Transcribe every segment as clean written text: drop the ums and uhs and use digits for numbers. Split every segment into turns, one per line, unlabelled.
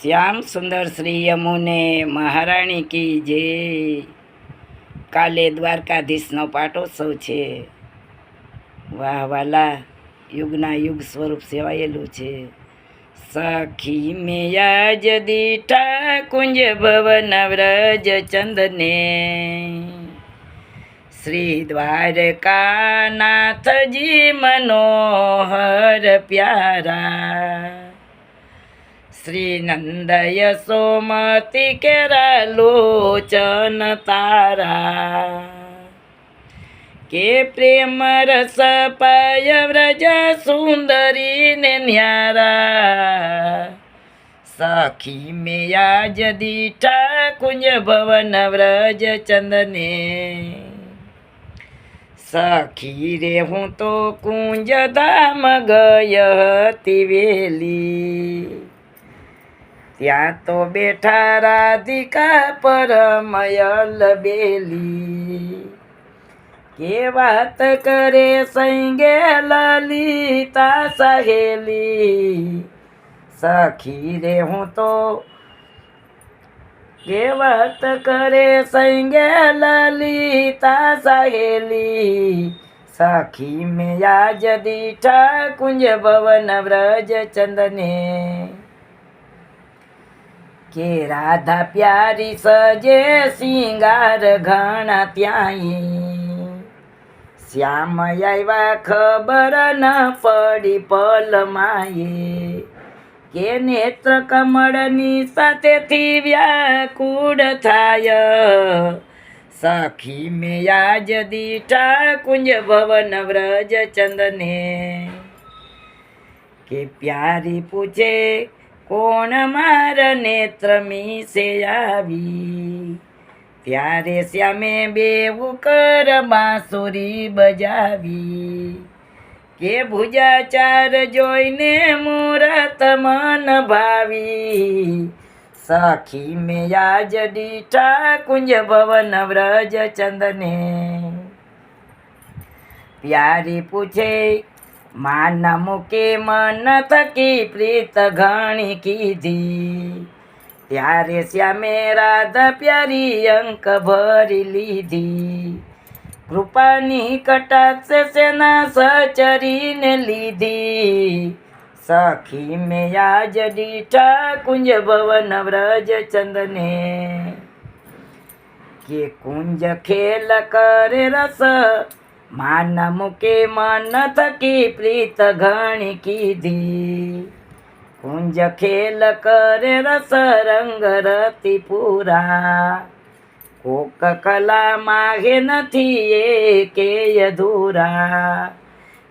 શ્યામ સુંદર શ્રી યમુને મહારાણી કી જય। કાલે દ્વારકાધીશનો પાટોત્સવ છે। વાહ વાલા, યુગના યુગ સ્વરૂપ સેવાયેલું છે। સખી મેયા જ દીઠા કુંજ ભવન વ્રજ ચંદને, શ્રી દ્વારકાનાથજી મનોહર પ્યારા। શ્રી નંદ યશોમતી કેરા લોચન તારા, કે પ્રેમ રસ પાય વ્રજ સુંદરી ને ન્યારા। સખી મેયા જ દીઠા કુંજ ભવન વ્રજ ચંદને, સખી રે હું તો કુંજ ધામ ગય હતી વેલી। ત્યાં તો બેઠા રાધિકા પરમયલ બેલી, કે વાત કરે સંગે લલિતા સહેલી। સખી રે હું તો કે વાત કરે સંગે લલિતા સહેલી। સખી મેયા જ દીઠા કુંજ ભવન વ્રજ ચંદને, કે રાધા પ્યારી સજે સિંગાર ઘણા ત્યાંય। શ્યામ આવ્યા ખબર ન પડી પલમાયે, કે નેત્ર કમળની સાથેથી વ્યાકુળ થાય। સખી મેયા જ દીઠા કુંજ ભવન વ્રજ ચંદને, કે પ્યારી પૂછે કોણ માર નેત્ર મીસે આવી। ત્યારે શ્યામે બેવું કર બાંસુરી બજાવી, કે ભુજાચાર જોઈને મૂરત મન ભાવી। સખી મેયા જ દીઠા કુંજ ભવન વ્રજ ચંદને, પ્યારી પૂછે માન મૂકે મન થકી પ્રીત ઘણી કીધી। ત્યારે શ્યામે રાધા પ્યારી અંક ભરી લીધી, કૃપાની કટાક્ષ સેના સચરીને લીધી। સખી મેયા જ દીઠા કુંજ ભવન વ્રજ ચંદને, કે કુંજ ખેલ કરે રસ માન મૂકે મન થકી પ્રીત ઘણી કીધી। કુંજ ખેલ કરે રસ રંગ રતિ પૂરા, કોક કલા માગે નથી એકે અધૂરા।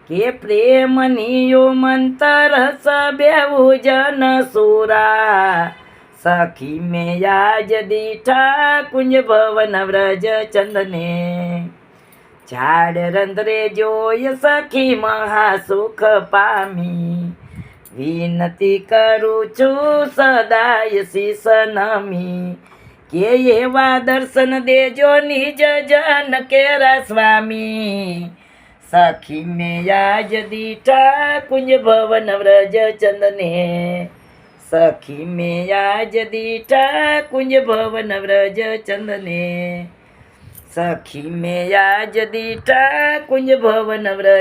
કે પ્રેમનીયો મંતર રસ બેવું જન સુરા। સખી મેયા જ દીઠા કુંજ ભવન વ્રજ ચંદને, ઝાડ રંધરે જોઈ સખી મહાસુખ પામી। વિનતી કરું છું સદાય શીશ નમી, કે એવા દર્શન દેજો નિજ જન કેરા સ્વામી। સખી મેયા જ દીઠા કુંજ ભવન વ્રજ ચંદને, સખી મેયા જ દીઠા કુંજ ભવન વ્રજ ચંદને। સખી મેયા જ દીઠા કુંજ ભવન વ્રજ